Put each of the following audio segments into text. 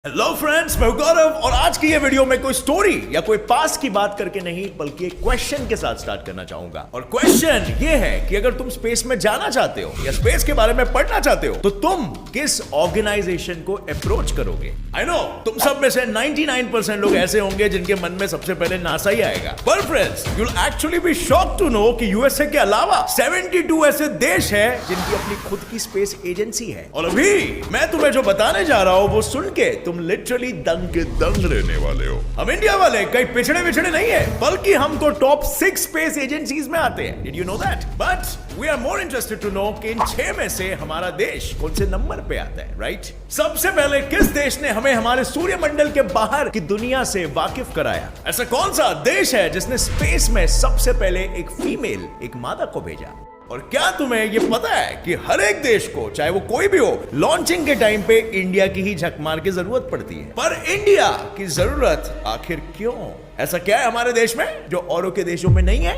Hello friends, मैं गौरव और आज की ये वीडियो में कोई स्टोरी या कोई पास की बात करके नहीं बल्कि एक क्वेश्चन के साथ स्टार्ट करना चाहूंगा। और क्वेश्चन ये है कि अगर तुम स्पेस में जाना चाहते हो या स्पेस के बारे में पढ़ना चाहते हो तो तुम किस ऑर्गेनाइजेशन को अप्रोच करोगे। आई नो तुम सब में से 99% लोग ऐसे होंगे जिनके मन में सबसे पहले नासा ही आएगा। पर friends, you will actually be shocked to know कि यूएसए के अलावा 72 ऐसे देश है जिनकी अपनी खुद की स्पेस एजेंसी है। और अभी मैं तुम्हें जो बताने जा रहा हूं वो सुन के तुम लिटरली दंग के दंग रहने वाले हो। हम इंडिया वाले कई पिछड़े नहीं है, बल्कि हम तो टॉप 6 स्पेस एजेंसीज में आते हैं। Did you know that? But we are more interested to know कि इन 6 में से हमारा देश कौन से नंबर पे आता है, राइट? सबसे पहले किस देश ने हमें हमारे सूर्यमंडल के बाहर की दुनिया से वाकिफ कराया? ऐसा कौन सा देश है जिसने स्पेस में सबसे पहले एक फीमेल, एक मादा को भेजा? और क्या तुम्हें यह पता है कि हर एक देश को, चाहे वो कोई भी हो, लॉन्चिंग के टाइम पे इंडिया की ही झक मार की जरूरत पड़ती है। पर इंडिया की जरूरत आखिर क्यों? ऐसा क्या है हमारे देश में जो औरों के देशों में नहीं है?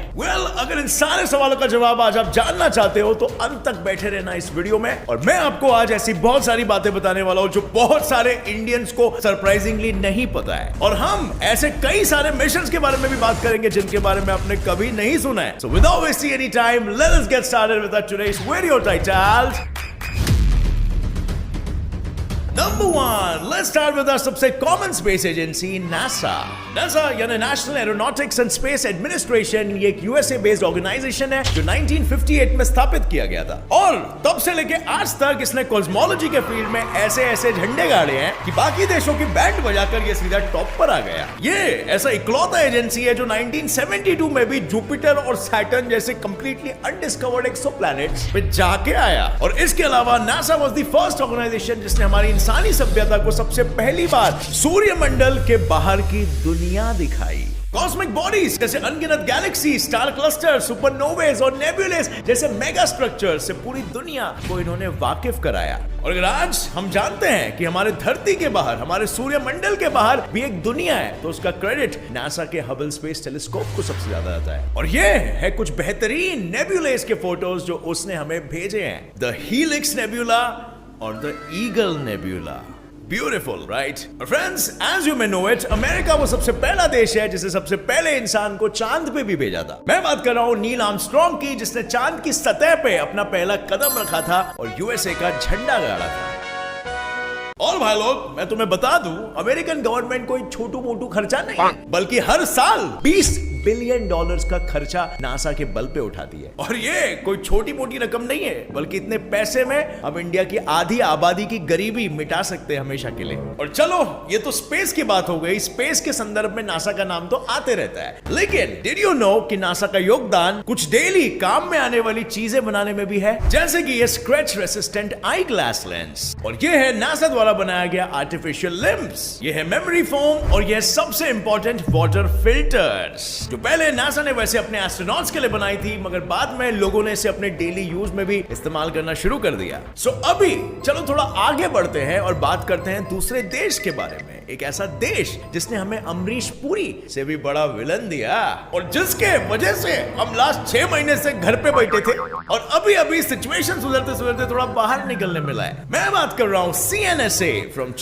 अगर इन सारे सवालों का जवाब आज आप जानना चाहते हो तो अंत तक बैठे रहना इस वीडियो में। और मैं आपको आज ऐसी बहुत सारी बातें बताने वाला हूं जो बहुत सारे इंडियंस को सरप्राइजिंगली नहीं पता है। और हम ऐसे कई सारे मिशंस के बारे में भी बात करेंगे जिनके बारे में आपने कभी नहीं सुना है। So without wasting any time, let us get started with today's video title. Number 1, let's start with our सबसे common space agency NASA. NASA यानी national aeronautics and space administration, ये एक यूएसए बेस्ड ऑर्गेनाइजेशन है जो 1958 में स्थापित किया गया था। और तब से लेके आज तक इसने कॉस्मोलॉजी के फील्ड में ऐसे झंडे गाड़े हैं कि बाकी देशों की बैंड बजाकर ये सीधा टॉप पर आ गया। ये ऐसा इकलौता एजेंसी है जो 1972 में भी जुपिटर और सैटर्न जैसे कंप्लीटली अनडिस्कवर्ड एक्सोप्लैनेट्स पे जाके आया। और इसके अलावा NASA was the first organisation जिसने हमारी इंसानी सभ्यता को सबसे पहली बार सूर्यमंडल के बाहर की दुनिया दिखाई। कॉस्मिक बॉडीज जैसे अनगिनत गैलेक्सी, स्टार क्लस्टर, सुपरनोवेज और नेबुलेस जैसे मेगा स्ट्रक्चर से पूरी दुनिया को इन्होंने वाकिफ कराया। और अगर आज हम जानते हैं कि हमारे धरती के बाहर, हमारे सूर्यमंडल के बाहर भी एक दुनिया है, तो उसका क्रेडिट नासा के हबल स्पेस टेलीस्कोप को सबसे ज्यादा आता है। और ये है कुछ बेहतरीन नेबुलेस के फोटोज जो उसने हमें भेजे हैं। द हीलिक्स नेबुला और the eagle nebula. Beautiful, right? Friends, as you may know it, America वो सबसे पहला देश है जिसे सबसे पहले इंसान को चांद पे भी भेजा था। मैं बात कर रहा हूं नील आर्मस्ट्रांग की, जिसने चांद की सतह पे अपना पहला कदम रखा था और यूएसए का झंडा गाड़ा था। और भाई लोग, मैं तुम्हें बता दूं, अमेरिकन गवर्नमेंट कोई छोटू मोटू खर्चा नहीं, बल्कि हर साल $20 बिलियन का खर्चा नासा के बल पे उठाती है। और ये कोई छोटी मोटी रकम नहीं है, बल्कि इतने पैसे में हम इंडिया की आधी आबादी की गरीबी मिटा सकते हैं हमेशा के लिए। और चलो, ये तो स्पेस की बात हो गई। स्पेस के संदर्भ में नासा का नाम तो आते रहता है, लेकिन डिड यू नो कि नासा का योगदान कुछ डेली काम में आने वाली चीजें बनाने में भी है, जैसे कि ये स्क्रैच रेसिस्टेंट आई ग्लास लेंस, और ये है नासा द्वारा बनाया गया आर्टिफिशियल लिम्स, ये है मेमोरी फोम, और ये सबसे इंपॉर्टेंट वाटर फिल्टर्स, जो पहले नासा ने वैसे अपने एस्ट्रोनॉट्स के लिए बनाई थी, मगर बाद में लोगों ने इसे अपने डेली यूज में भी इस्तेमाल करना शुरू कर दिया। सो अभी चलो थोड़ा आगे बढ़ते हैं और बात करते हैं दूसरे देश के बारे में। एक ऐसा देश जिसने हमें अमरीश पुरी से भी बड़ा विलन दिया, और जिसके वजह से हम लास्ट 6 महीने से घर पे बैठे थे और अभी सिचुएशन सुधरते थोड़ा बाहर निकलने मिला है। मैं बात कर रहा हूं CNSA from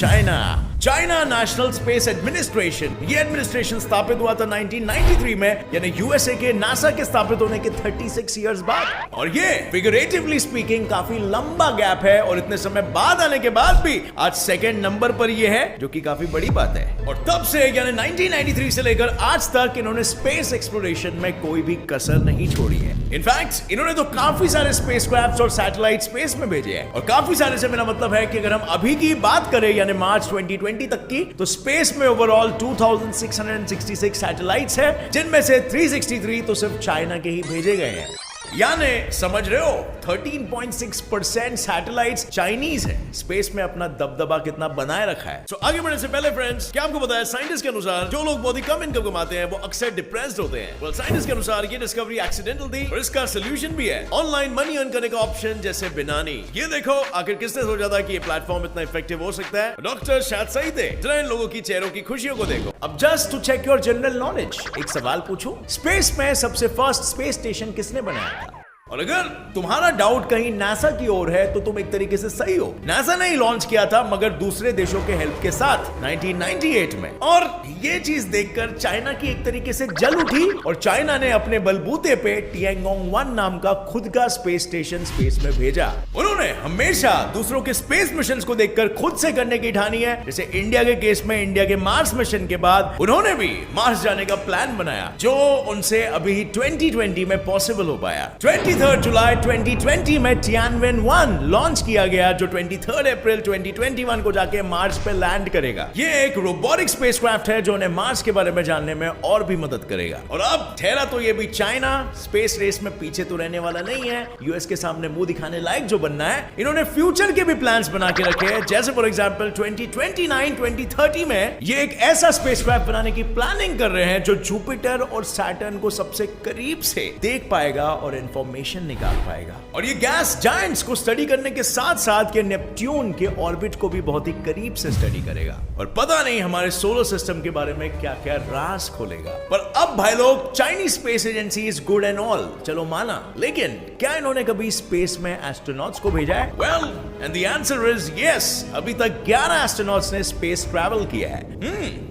China national space administration. ये एडमिनिस्ट्रेशन स्थापित हुआ था 1993 में, यानी यूएसए के नासा के स्थापित होने के 36 इयर्स बाद। और ये फिगरेटिवली स्पीकिंग काफी लंबा गैप है, और इतने समय बाद आने के बाद भी आज सेकंड नंबर पर ये है, जो कि काफी बड़ी बात है। और तब से यानी 1993 से लेकर आज तक इन्होंने स्पेस एक्सप्लोरेशन में कोई भी कसर नहीं छोड़ी है। इनफैक्ट इन्होंने तो काफी सारे स्पेसक्राफ्ट्स और सैटेलाइट स्पेस में भेजे हैं। और काफी सारे से मेरा मतलब है कि अगर हम अभी की बात करें यानी मार्च 2020 तक की, तो स्पेस में ओवरऑल 2666 सैटेलाइट्स हैं, जिनमें से 363 तो सिर्फ चाइना के ही भेजे गए हैं। यानी समझ रहे हो, 13.6% सैटेलाइट्स चाइनीज है। स्पेस में अपना दबदबा कितना बनाए रखा है। तो आगे बढ़ने से पहले फ्रेंड्स, क्या आपको पता है साइंटिस्ट के अनुसार जो लोग बहुत ही कम इनकम कमाते हैं वो अक्सर डिप्रेस्ड होते हैं। साइंटिस्ट के अनुसार ये डिस्कवरी एक्सीडेंटल थी, और इसका सोल्यूशन भी है ऑनलाइन मनी अर्न करने का ऑप्शन, जैसे बिनानी। ये देखो, आखिर किसने सोचा था कि ये प्लेटफॉर्म इतना इफेक्टिव हो सकता है? डॉक्टर शायद सही थे। जरा इन लोगों की चेहरों की खुशियों को देखो। अब just to check your general knowledge, एक सवाल पूछूं, स्पेस में सबसे फर्स्ट स्पेस स्टेशन किसने बनाया था? और अगर तुम्हारा डाउट कहीं नासा की ओर है तो तुम एक तरीके से सही हो। नासा ने ही लॉन्च किया था, मगर दूसरे देशों के हेल्प के साथ 1998 में। और ये चीज देखकर चाइना की एक तरीके से जल उठी और चाइना ने अपने बलबूते पे टिएंगोंग 1 नाम का खुद का स्पेस स्टेशन स्पेस में भेजा। उन्होंने हमेशा दूसरों के स्पेस मिशन को देखकर खुद से करने की ठानी है। जैसे इंडिया के केस में इंडिया के मार्स मिशन के बाद उन्होंने भी मार्स जाने का प्लान बनाया, जो उनसे अभी 2020 में पॉसिबल हो पाया। 23 जुलाई 2020 में टियानवेन 1 लॉन्च किया गया, जो 23 अप्रैल 2021 को जाके मार्स पे लैंड करेगा। ये एक रोबोटिक स्पेसक्राफ्ट है जो उन्हें मार्स के बारे में जानने में और भी मदद करेगा। और अब ठहरा तो ये भी चाइना स्पेस रेस में पीछे तो रहने वाला नहीं है। यूएस के सामने मुंह दिखाने लायक जो बनना है, इन्होंने फ्यूचर के भी प्लान्स बना के रखे हैं। जैसे फॉर एग्जांपल 2029-2030 में ये एक ऐसा स्पेसक्राफ्ट बनाने की प्लानिंग कर रहे हैं जो जुपिटर और सैटर्न को सबसे करीब से देख पाएगा और इंफॉर्मेशन निकाल पाएगा। और ये गैस जायंट्स को स्टडी करने के साथ साथ के नेपट्यून के ऑर्बिट को भी बहुत ही करीब से स्टडी करेगा। और पता नहीं हमारे सोलर सिस्टम के बारे में क्या क्या राज खोलेगा। पर अब भाई लोग, Chinese space agency is good and all, चलो माना, लेकिन क्या इन्होंने कभी स्पेस में एस्ट्रोनॉट्स को भेजा है? Well, and the answer is yes. अभी तक 11 एस्ट्रोनॉट्स ने स्पेस ट्रैवल किया है।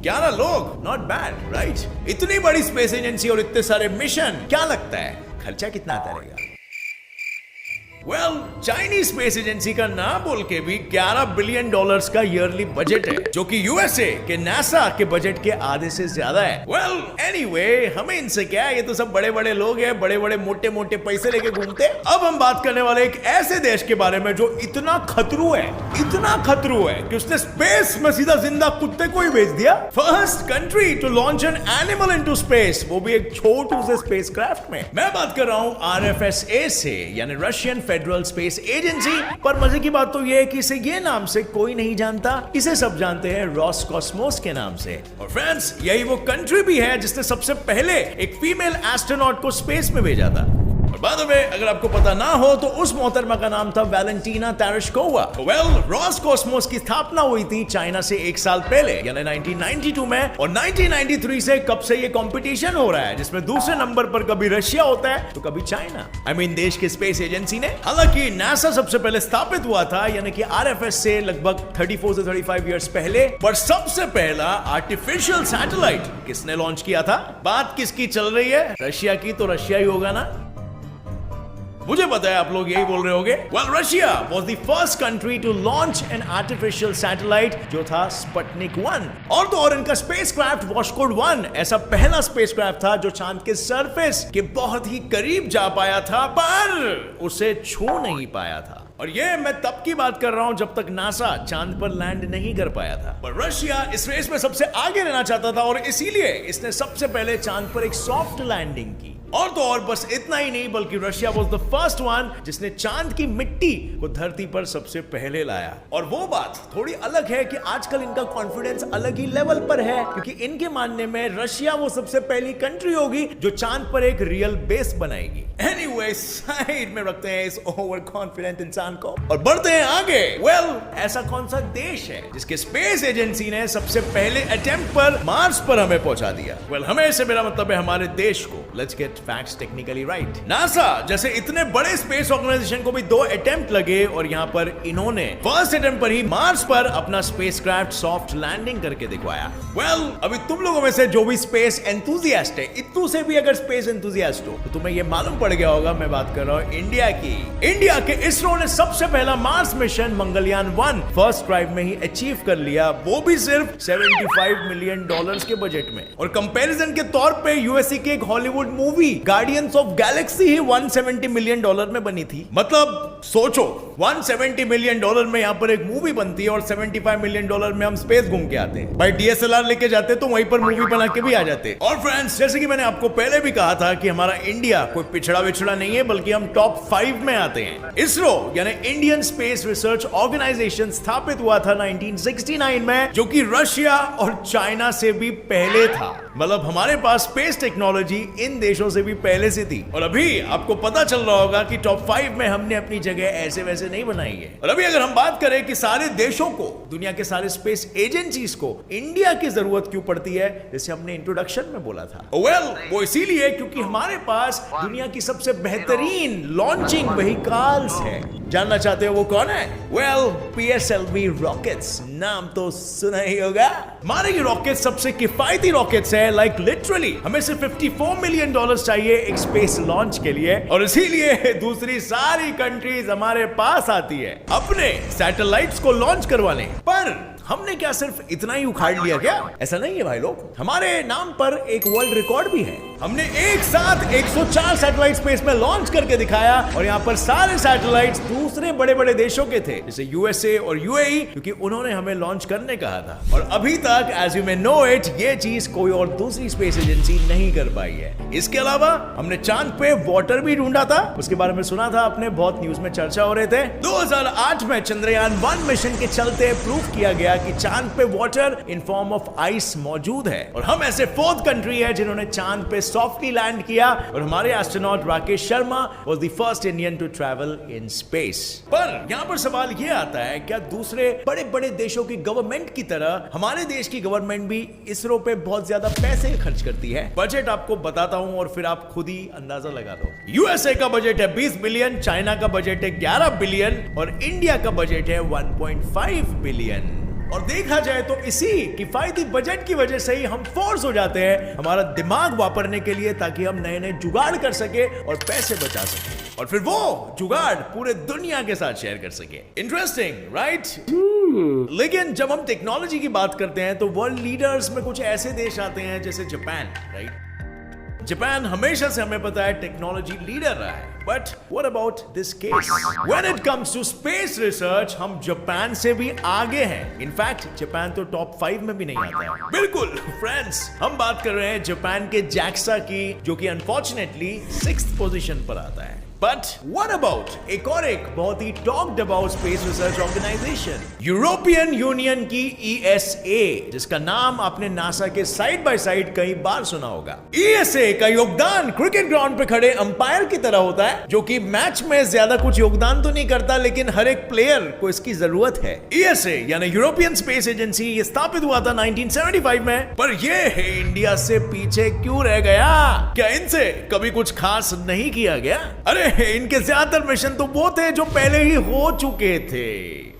11 लोग, नॉट बैड, राइट? इतनी बड़ी स्पेस एजेंसी और इतने सारे मिशन, क्या लगता है खर्चा कितना आता रहेगा? चाइनीज स्पेस एजेंसी का ना बोल के भी 11 बिलियन डॉलर्स का ईयरली बजट है, जो कि यूएसए के नासा के बजट के आधे से ज्यादा है। एनीवे, हमें इनसे क्या, ये तो सब बड़े बड़े लोग हैं, बड़े बड़े मोटे मोटे पैसे लेके घूमते। अब हम बात करने वाले एक ऐसे देश के बारे में जो इतना खतरू है, इतना खतरू है कि उसने स्पेस में सीधा जिंदा कुत्ते को ही भेज दिया। First country to launch an animal into space, वो भी एक छोटू से स्पेसक्राफ्ट में। मैं बात कर रहा हूं आरएफएसए से, यानी रशियन फेडरल स्पेस एजेंसी। पर मजे की बात तो यह है कि इसे ये नाम से कोई नहीं जानता, इसे सब जानते हैं रोसकॉस्मोस के नाम से। और फ्रेंड्स, यही वो कंट्री भी है जिसने सबसे पहले एक फीमेल एस्ट्रोनॉट को स्पेस में भेजा था। और बाद में, अगर आपको पता ना हो तो उस मोहतरमा का नाम था वैलेंटीना तेरेश्कोवा। रोसकॉस्मोस की स्थापना हुई थी चाइना से 1 साल पहले, यानी 1992 में। और 1993 से कब से ये कंपटीशन हो रहा है, जिसमें दूसरे नंबर पर कभी रशिया होता है तो कभी चाइना। देश के स्पेस एजेंसी ने, हालांकि नासा सबसे पहले स्थापित हुआ था, यानी कि आरएफएस से लगभग 34 से 35 इयर्स पहले। पर सबसे पहला आर्टिफिशियल सैटेलाइट किसने लॉन्च किया था? बात किसकी चल रही है? रशिया की, तो रशिया ही होगा ना। मुझे पता है आप लोग यही बोल रहे होंगे। Russia was the first country to launch an artificial satellite, जो था स्पुतनिक 1। और तो और इनका स्पेसक्राफ्ट वॉशकोड 1 ऐसा पहला स्पेसक्राफ्ट था जो चांद के सरफेस के बहुत ही करीब जा पाया था, पर उसे छू नहीं पाया था। और ये मैं तब की बात कर रहा हूं जब तक नासा चांद पर लैंड नहीं कर पाया था। पर रशिया इस रेस में सबसे आगे रहना चाहता था और इसीलिए इसने सबसे पहले चांद पर एक सॉफ्ट लैंडिंग की। और तो और बस इतना ही नहीं, बल्कि Russia was the first one जिसने चांद की मिट्टी को धरती पर सबसे पहले लाया। और वो बात थोड़ी अलग है कि आजकल इनका कॉन्फिडेंस अलग ही लेवल पर है, क्योंकि इनके मानने में रशिया वो सबसे पहली कंट्री होगी जो चांद पर एक रियल बेस बनाएगी। एनीवे, साइड में रखते हैं इस ओवर कॉन्फिडेंट इंसान को और बढ़ते हैं आगे। ऐसा कौन सा देश है जिसके स्पेस एजेंसी ने सबसे पहले अटेम्प्ट पर मार्स पर हमें पहुंचा दिया? हमें से मेरा मतलब है हमारे देश को। Let's get facts technically right. NASA जैसे इतने बड़े स्पेस ऑर्गेनाइजेशन को भी 2 अटेम्प्ट लगे और यहां पर इन्होंने फर्स्ट अटेम्प्ट पर ही मार्स पर अपना स्पेसक्राफ्ट सॉफ्ट लैंडिंग करके दिखवाया। अभी तुम लोगों में से जो भी स्पेस एंथुसियास्ट है, इतू से भी अगर स्पेस एंथुसियास्ट हो तो तुम्हें यह मालूम पड़ गया होगा, मैं बात कर रहा हूं इंडिया की। इंडिया के इसरो ने सबसे पहला Mars mission Mangalyaan 1 first try में ही अचीव कर लिया, वो भी सिर्फ $75 मिलियन के बजट में। और कंपैरिजन के तौर पे यूएसए की एक Hollywood movie guardians of Galaxy he $170 million में बनी थी। मतलब सोचो, $170 मिलियन में यहां पर एक मूवी बनती है और $75 मिलियन में हम स्पेस घूम के आते हैं। भाई डीएसएलआर लेके जाते तो वहीं पर मूवी बना के भी आ जाते। और फ्रेंड्स, जैसे कि मैंने आपको पहले भी कहा था कि हमारा इंडिया कोई पिछड़ा विछड़ा नहीं है, बल्कि हम टॉप 5 में आते हैं। इसरो यानी इंडियन स्पेस रिसर्च ऑर्गेनाइजेशन स्थापित हुआ था 1969 में, जो कि रशिया और चाइना से भी पहले था। मतलब हमारे पास स्पेस टेक्नोलॉजी इन देशों से भी पहले से थी। और अभी आपको पता चल रहा होगा कि टॉप 5 में हमने अपनी जगह जगह ऐसे वैसे नहीं बनाई है। और अभी अगर हम बात करें कि सारे देशों को, दुनिया के सारे स्पेस एजेंसीज को इंडिया की जरूरत क्यों पड़ती है, जैसे हमने इंट्रोडक्शन में बोला था, वो इसीलिए क्योंकि हमारे पास दुनिया की सबसे बेहतरीन लॉन्चिंग व्हीकल्स है। जानना चाहते हो वो कौन है? PSLV रॉकेट्स, नाम तो सुना ही होगा। हमारे ये रॉकेट सबसे किफायती रॉकेट्स है, लाइक लिटरली हमें सिर्फ $54 मिलियन चाहिए एक स्पेस लॉन्च के लिए, और इसीलिए दूसरी सारी कंट्रीज हमारे पास आती है अपने सैटेलाइट्स को लॉन्च करवाने। पर हमने क्या सिर्फ इतना ही उखाड़ लिया क्या? ऐसा नहीं है भाई लोग, हमारे नाम पर एक वर्ल्ड रिकॉर्ड भी है। हमने एक साथ 104 सैटेलाइट स्पेस में लॉन्च करके दिखाया, और यहाँ पर सारे सैटेलाइट्स दूसरे बड़े बड़े देशों के थे, जैसे USA और UAE, क्योंकि उन्होंने हमें लॉन्च करने कहा था। और अभी तक as you may know it, ये चीज कोई और दूसरी स्पेस एजेंसी नहीं कर पाई है। इसके अलावा हमने चांद पे वाटर भी ढूंढा था, उसके बारे में सुना था आपने, बहुत न्यूज में चर्चा हो रहे थे। 2008 में चंद्रयान 1 मिशन के चलते प्रूव किया गया कि चांद पे water in form of ice मौजूद है, और हम ऐसे 4th कंट्री है जिन्होंने चांद पे सॉफ्टली लैंड किया, और हमारे astronaut Rakesh Sharma was the first Indian to travel in space. पर यहां पर सवाल यह आता है, क्या दूसरे बड़े बड़े देशों की गवर्नमेंट की तरह हमारे देश की गवर्नमेंट भी इसरो पे बहुत ज्यादा पैसे खर्च करती है? बजट आपको बताता हूं और फिर आप खुद ही अंदाजा लगा लो। USA का बजट है 20 बिलियन, चाइना का बजट है 11 बिलियन, और इंडिया का बजट है 1.5 बिलियन। और देखा जाए तो इसी किफायती बजट की वजह से ही हम फोर्स हो जाते हैं हमारा दिमाग वापरने के लिए, ताकि हम नए नए जुगाड़ कर सके और पैसे बचा सके, और फिर वो जुगाड़ पूरे दुनिया के साथ शेयर कर सके। Interesting, right? लेकिन जब हम टेक्नोलॉजी की बात करते हैं तो वर्ल्ड लीडर्स में कुछ ऐसे देश आते हैं जैसे जापान, राइट? जापान हमेशा से हमें पता है टेक्नोलॉजी लीडर रहा है, but what about this case? When it comes to space research हम जापान से भी आगे हैं। इनफैक्ट जापान तो टॉप 5 में भी नहीं आता है। बिल्कुल फ्रेंड्स, हम बात कर रहे हैं जापान के JAXA की, जो कि अनफॉर्चुनेटली 6th पोजीशन पर आता है। बट व्हाट अबाउट एक बहुत ही talked about space research organisation, European Union की ESA, जिसका नाम आपने नासा के साइड बाय साइड कई बार सुना होगा। ESA का योगदान क्रिकेट ग्राउंड पे खड़े अंपायर की तरह होता है, जो कि मैच में ज्यादा कुछ योगदान तो नहीं करता, लेकिन हर एक प्लेयर को इसकी जरूरत है। ESA यानी यूरोपियन स्पेस एजेंसी, ये स्थापित हुआ था 1975 में, पर ये इंडिया से पीछे क्यों रह गया? क्या इनसे कभी कुछ खास नहीं किया गया? अरे इनके ज्यादातर मिशन तो वो थे जो पहले ही हो चुके थे,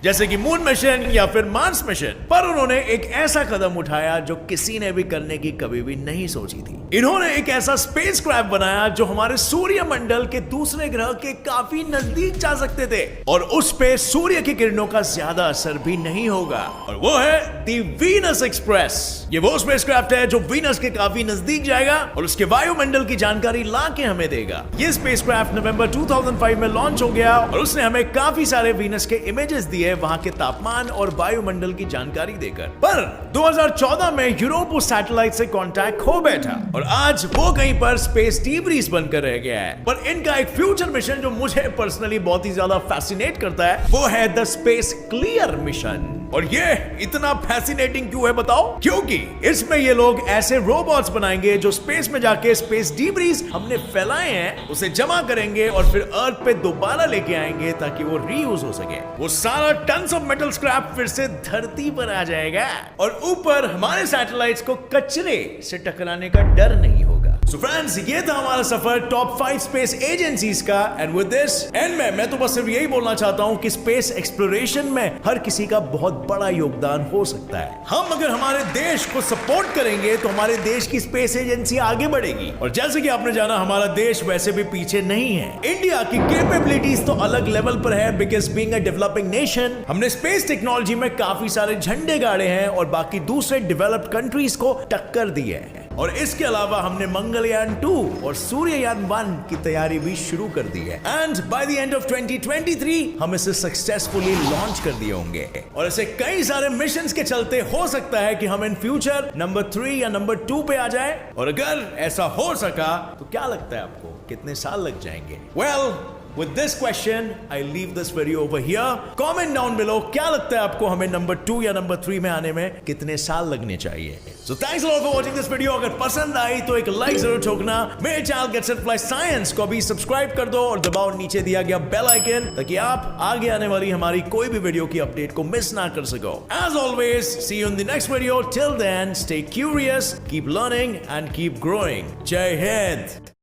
जैसे कि मून मिशन या फिर मार्स मिशन। पर उन्होंने एक ऐसा कदम उठाया जो किसी ने भी करने की कभी भी नहीं सोची थी। इन्होंने एक ऐसा स्पेसक्राफ्ट बनाया जो हमारे सूर्य मंडल के दूसरे ग्रह के काफी नजदीक जा सकते थे, और उस पे सूर्य की किरणों का ज्यादा असर भी नहीं होगा, और वो है दी वीनस एक्सप्रेस। ये वो स्पेसक्राफ्ट है जो वीनस के काफी नजदीक जाएगा और उसके वायुमंडल की जानकारी ला के हमें देगा। ये स्पेसक्राफ्ट नवंबर 2005 में लॉन्च हो गया, और उसने हमें काफी सारे वीनस के इमेजेस दिए, वहां के तापमान और वायुमंडल की जानकारी देकर। पर 2014 में यूरोप उस सैटेलाइट से कांटेक्ट खो बैठा, और आज वो कहीं पर स्पेस डीब्रीज बनकर रह गया है। पर इनका एक फ्यूचर मिशन जो मुझे पर्सनली बहुत ही ज्यादा फैसिनेट करता है, वो है द स्पेस क्लियर मिशन। और ये इतना फैसिनेटिंग क्यों है बताओ? क्योंकि इसमें ये लोग ऐसे रोबोट्स बनाएंगे जो स्पेस में जाके स्पेस डीब्रीज हमने फैलाए हैं उसे जमा करेंगे और फिर अर्थ पे दोबारा लेके आएंगे, ताकि वो रीयूज हो सके। वो सारा टन्स ऑफ मेटल स्क्रैप फिर से धरती पर आ जाएगा, और ऊपर हमारे सैटेलाइट्स को कचरे से टकराने का डर नहीं होगा। सो फ्रेंड्स, ये था हमारा सफर टॉप 5 स्पेस एजेंसीज का, एंड विद दिस एंड मैं तो बस सिर्फ यही बोलना चाहता हूं कि स्पेस एक्सप्लोरेशन में हर किसी का बहुत बड़ा योगदान हो सकता है। हम अगर हमारे देश को सपोर्ट करेंगे तो हमारे देश की स्पेस एजेंसी आगे बढ़ेगी, और जैसे कि आपने जाना हमारा देश वैसे भी पीछे नहीं है। इंडिया की कैपेबिलिटीज तो अलग लेवल पर है, because being a developing nation हमने स्पेस टेक्नोलॉजी में काफी सारे झंडे गाड़े हैं और बाकी दूसरे डेवलप्ड कंट्रीज को टक्कर दी है। और इसके अलावा हमने मंगलयान 2 और सूर्ययान 1 की तैयारी भी शुरू कर दी है, and by the end of 2023 हम इसे सक्सेसफुली लॉन्च कर दिए होंगे। और ऐसे कई सारे मिशंस के चलते हो सकता है कि हम इन फ्यूचर नंबर 3 या नंबर 2 पे आ जाए, और अगर ऐसा हो सका तो क्या लगता है आपको कितने साल लग जाएंगे? With this question, I leave this video over here. Comment down below क्या लगता है आपको हमें नंबर 2 या नंबर 3 में आने में कितने साल लगने चाहिए. So thanks a lot for watching this video. अगर पसंद आई तो एक लाइक जरूर ठोकना. मेरे channel gets it fly science को भी सब्सक्राइब कर दो और दबाओ नीचे दिया गया बेल आइकन ताकि आप आगे आने वाली हमारी कोई भी वीडियो की अपडेट को मिस ना कर सको. As always, see you in the next video. Till then, stay curious, keep learning and keep growing. Jai Hind.